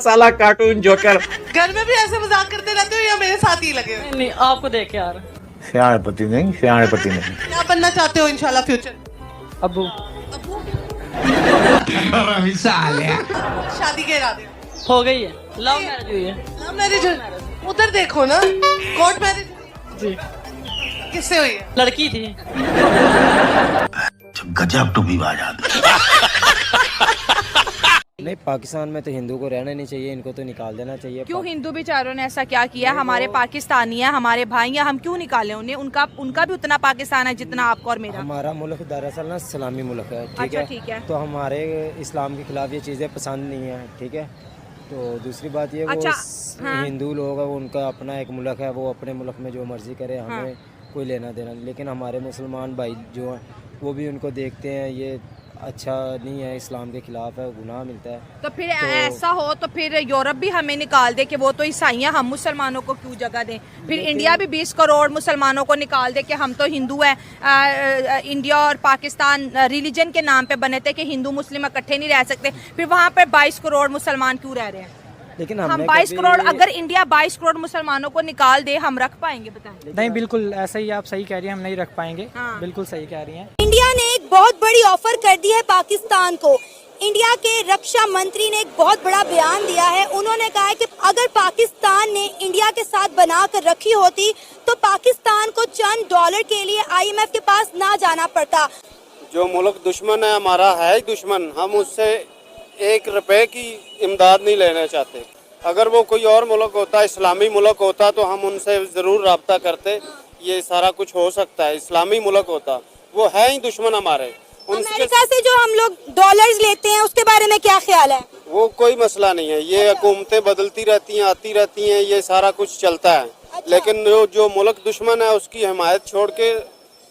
साला cartoon joker. घर में भी ऐसे मजाक करते रहते हो या मेरे साथ ही लगे हो? नहीं आपको देख के यार। सियाणपति नहीं, सियाणपति नहीं। क्या बनना चाहते हो इंशाल्लाह फ्यूचर? अबू। शादी के इरादे? हो गई है, लव मैरिज हुई है। Love marriage? उधर देखो ना, कोर्ट मैरिज जी। किससे हुई है? लड़की थी। गजब टू विवाद। नहीं, पाकिस्तान में तो हिंदू को रहना नहीं चाहिए, इनको तो निकाल देना चाहिए। क्यों हिंदू बेचारों ने ऐसा क्या किया? हमारे पाकिस्तानी है, हमारे भाई हैं, हम क्यों निकालें उन्हें? उनका भी उतना पाकिस्तान है जितना आपका और मेरा। हमारा मुल्क दरअसल ना इस्लामी मुल्क है, ठीक है? ठीक है। तो हमारे इस्लाम के खिलाफ ये चीज़ें पसंद नहीं है, ठीक है? तो दूसरी बात ये वो हिंदू लोग है, वो उनका अपना एक मुल्क है, वो अपने मुल्क में जो मर्जी करे, हमें कोई लेना देना। लेकिन हमारे मुसलमान भाई जो हैं वो भी उनको देखते हैं, ये अच्छा नहीं है, इस्लाम के खिलाफ है, गुनाह मिलता है। तो फिर ऐसा हो तो फिर यूरोप भी हमें निकाल दे कि वो तो ईसाई हैं, हम मुसलमानों को क्यों जगह दें? फिर इंडिया भी 20 करोड़ मुसलमानों को निकाल दे कि हम तो हिंदू हैं। इंडिया और पाकिस्तान रिलीजन के नाम पे बने थे कि हिंदू मुस्लिम इकट्ठे नहीं रह सकते, फिर वहाँ पर 22 करोड़ मुसलमान क्यों रह रहे हैं? लेकिन हम 22 करोड़, अगर इंडिया 22 करोड़ मुसलमानों को निकाल दे, हम रख पाएंगे? बताएं। नहीं बिल्कुल ऐसा ही आप सही कह रही हैं, हम नहीं रख पाएंगे। बिल्कुल सही कह रही हैं। इंडिया ने एक बहुत बड़ी ऑफर कर दी है पाकिस्तान को। इंडिया के रक्षा मंत्री ने एक बहुत बड़ा बयान दिया है। उन्होंने कहा है कि अगर पाकिस्तान ने इंडिया के साथ बना कर रखी होती तो पाकिस्तान को चंद डॉलर के लिए IMF के पास ना जाना पड़ता। जो मुल्क दुश्मन है हमारा है ही दुश्मन, हम उससे 1 रुपए की इमदाद नहीं लेना चाहते। अगर वो कोई और मुल्क होता, इस्लामी मुल्क होता, तो हम उनसे ज़रूर रब्ता करते, ये सारा कुछ हो सकता है। इस्लामी मुल्क होता, वो है ही दुश्मन हमारे। अमेरिका से जो हम लोग डॉलर्स लेते हैं उसके बारे में क्या ख्याल है? वो कोई मसला नहीं है, ये हुकूमतें बदलती रहती हैं, आती रहती हैं, ये सारा कुछ चलता है। लेकिन जो मुल्क दुश्मन है उसकी हिमायत छोड़ के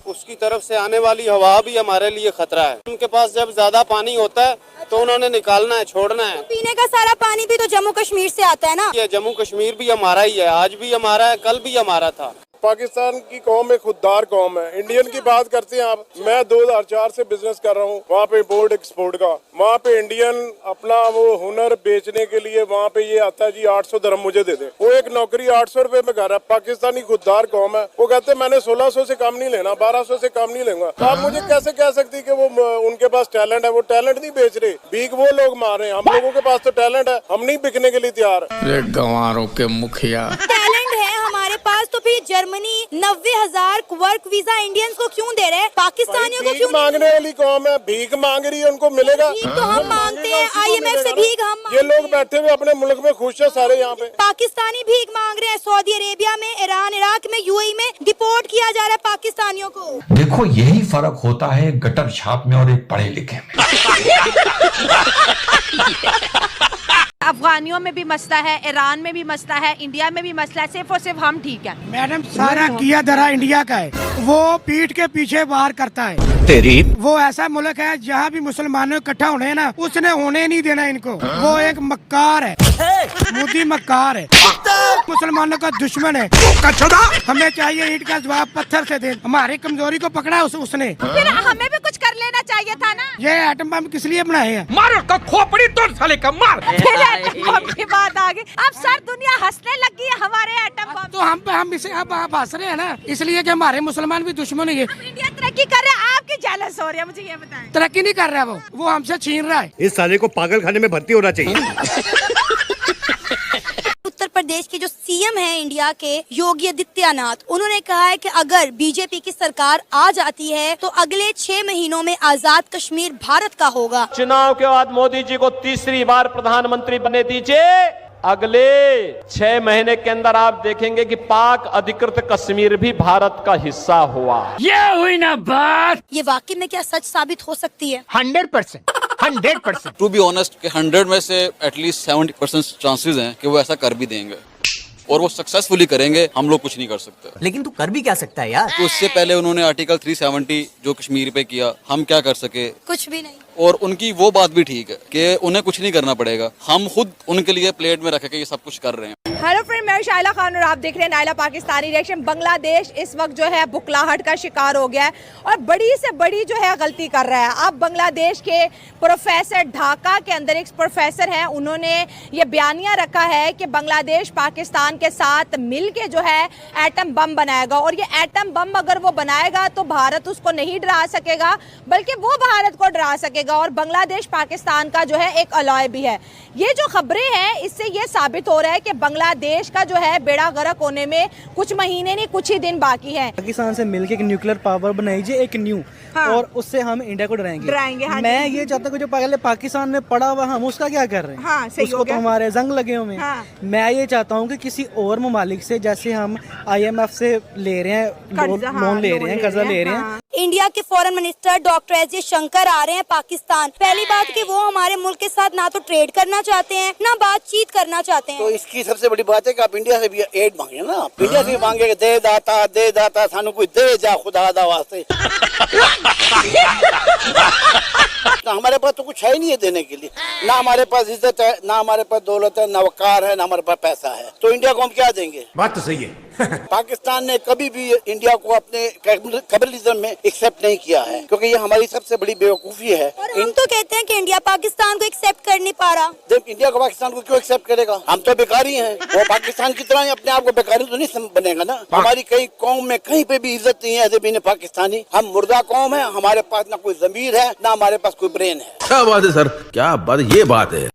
उसकी तरफ से आने वाली हवा भी हमारे लिए खतरा है। उनके पास जब ज्यादा पानी होता है तो उन्होंने निकालना है, छोड़ना है। तो पीने का सारा पानी भी तो जम्मू कश्मीर से आता है ना? ये जम्मू कश्मीर भी हमारा ही है, आज भी हमारा है, कल भी हमारा था। पाकिस्तान की कौम एक खुददार कौम है। इंडियन की बात करते हैं आप, मैं 2004 से बिजनेस कर रहा हूँ वहाँ पे इम्पोर्ट एक्सपोर्ट का। वहाँ पे इंडियन अपना वो हुनर बेचने के लिए वहाँ पे ये आता है जी 800 दिरहम मुझे दे दे, वो एक नौकरी 800 रुपए में कर रहा है। पाकिस्तानी खुददार कौम है, वो कहते हैं मैंने 1600 से कम नहीं लेना, 1200 से कम नहीं लूंगा। तो आप मुझे कैसे कह सकती कि वो उनके पास टैलेंट है? वो टैलेंट नहीं बेच रहे, भीख वो लोग मार रहे हैं। हम लोगों के पास तो टैलेंट है, हम नहीं बिकने के लिए तैयार। गंवारों के मुखिया टैलेंट है हमारे पास, तो फिर जर्मनी 90,000 वर्क वीजा इंडियंस को क्यों दे रहे हैं? पाकिस्तानियों को क्यों? मांगने वाली कौम है, भीख मांग रही है, उनको मिलेगा? भीख तो हम मांगते हैं, IMF से भीख हम। ये लोग बैठे हुए अपने मुल्क में खुश है सारे। यहाँ पे पाकिस्तानी भीख मांग रहे हैं, सऊदी अरेबिया में, ईरान, इराक में, UAE में डिपोर्ट किया जा रहा है पाकिस्तानियों को। देखो यही फर्क होता है गटर छाप में और एक पढ़े लिखे में। अफगानियों में भी मसला है, ईरान में भी मसला है, इंडिया में भी मसला है, सिर्फ और सिर्फ हम ठीक है। मैडम सारा किया धरा इंडिया का है, वो पीठ के पीछे वार करता है। तेरी वो ऐसा मुल्क है जहाँ भी मुसलमानों इकट्ठा होने हैं ना, उसने होने नहीं देना इनको। वो एक मक्कार है, मोदी मक्कार है, मुसलमानों का दुश्मन है। हमें चाहिए ईंट का जवाब पत्थर से दे। हमारी कमजोरी को पकड़ा उसने। फिर हमें भी कुछ कर लेना चाहिए था ना। ये एटम बम किस लिए बनाए हैं? मारो का खोपड़ी तोड़ साले का, मार। फिर एटम बम की बात आ गई, अब सर दुनिया हंसने लगी है हमारे एटम बम। तो हम इसे अब हंस रहे हैं ना, इसलिए कि हमारे मुसलमान भी दुश्मन है। इंडिया तरक्की कर रहा है, आपकी जेलस हो रही है, मुझे ये बताएं। तरक्की नहीं कर रहा है, वो हमसे छीन रहा है। इस साले को पागल खाने में भर्ती होना चाहिए। उत्तर प्रदेश के जो CM हैं इंडिया के, योगी आदित्यनाथ, उन्होंने कहा है कि अगर बीजेपी की सरकार आ जाती है तो अगले 6 महीनों में आजाद कश्मीर भारत का होगा। चुनाव के बाद मोदी जी को तीसरी बार प्रधानमंत्री बनने दीजिए, अगले 6 महीने के अंदर आप देखेंगे कि पाक अधिकृत कश्मीर भी भारत का हिस्सा हुआ। ये हुई ना बात। ये वाकई में क्या सच साबित हो सकती है? 100%। टू बी ऑनेस्ट, 100 में से एटलीस्ट 70% चांसेस हैं कि वो ऐसा कर भी देंगे, और वो सक्सेसफुली करेंगे। हम लोग कुछ नहीं कर सकते। लेकिन तू कर भी क्या सकता है यार? तो उससे पहले उन्होंने आर्टिकल 370 जो कश्मीर पे किया, हम क्या कर सके? कुछ भी नहीं। और उनकी वो बात भी ठीक है कि उन्हें कुछ नहीं करना पड़ेगा, हम खुद उनके लिए प्लेट में रख के ये सब कुछ कर रहे हैं। हेलो फ्रेंड, मैं शाइला खान और आप देख रहे हैं नायला पाकिस्तानी रिएक्शन। बांग्लादेश इस वक्त जो है बुखलाहट का शिकार हो गया है और बड़ी से बड़ी जो है गलती कर रहा है। अब बांग्लादेश के प्रोफेसर, ढाका के अंदर एक प्रोफेसर हैं, उन्होंने ये बयानिया रखा है कि बांग्लादेश पाकिस्तान के साथ मिल के जो है एटम बम बनाएगा और ये एटम बम अगर वो बनाएगा तो भारत उसको नहीं डरा सकेगा बल्कि वो भारत को डरा सकेगा और बांग्लादेश पाकिस्तान का जो है एक अलॉय भी है। ये जो खबरें हैं इससे ये साबित हो रहा है कि बांग्लादेश का जो है बेड़ा गर्क होने में कुछ महीने नहीं कुछ ही दिन बाकी है। पाकिस्तान से मिलकर एक न्यूक्लियर पावर बनाइए, एक न्यू, और उससे हम इंडिया को डराएंगे। हाँ, मैं ये चाहता हूँ जो पहले पाकिस्तान में पड़ा हुआ हम उसका क्या कर रहे हैं? हाँ, सही उसको हो तो गया। हमारे जंग लगे हुए हैं। हाँ। मैं ये चाहता हूँ कि किसी और ममालिक से, जैसे हम IMF से ले रहे हैं लोन ले रहे हैं, कर्जा ले रहे हैं। इंडिया के foreign minister doctor S Jaishankar आ रहे हैं पाकिस्तान। पहली बात कि वो हमारे मुल्क के साथ ना तो ट्रेड करना चाहते हैं ना बातचीत करना चाहते हैं। तो इसकी सबसे बड़ी बात है कि आप इंडिया से भी एड मांगे ना, इंडिया से मांगे दे दाता सानू कोई दे जा खुदा दा वास्ते। तो हमारे पास तो कुछ है ही नहीं है देने के लिए, ना हमारे पास इज्जत है, ना हमारे पास दौलत है, ना वकार है, ना हमारे पास पैसा है, तो इंडिया को हम क्या देंगे? बात तो सही है। पाकिस्तान ने कभी भी इंडिया को अपने कैपिटलिज्म में एक्सेप्ट नहीं किया है क्योंकि ये हमारी सबसे बड़ी बेवकूफी है। और हम तो कहते हैं कि इंडिया पाकिस्तान को एक्सेप्ट कर नहीं पा रहा। जब इंडिया को पाकिस्तान को क्यों एक्सेप्ट करेगा? हम तो बेकारी हैं, वो पाकिस्तान की तरह ही अपने आप को बेकारी तो नहीं बनेगा ना। हमारी कई कौम में कहीं पे भी इज्जत नहीं है ऐसे भी पाकिस्तानी। हम मुर्दा कौम है, हमारे पास ना कोई जमीर है ना हमारे पास कोई ब्रेन है। क्या बात है सर, क्या बात, ये बात है।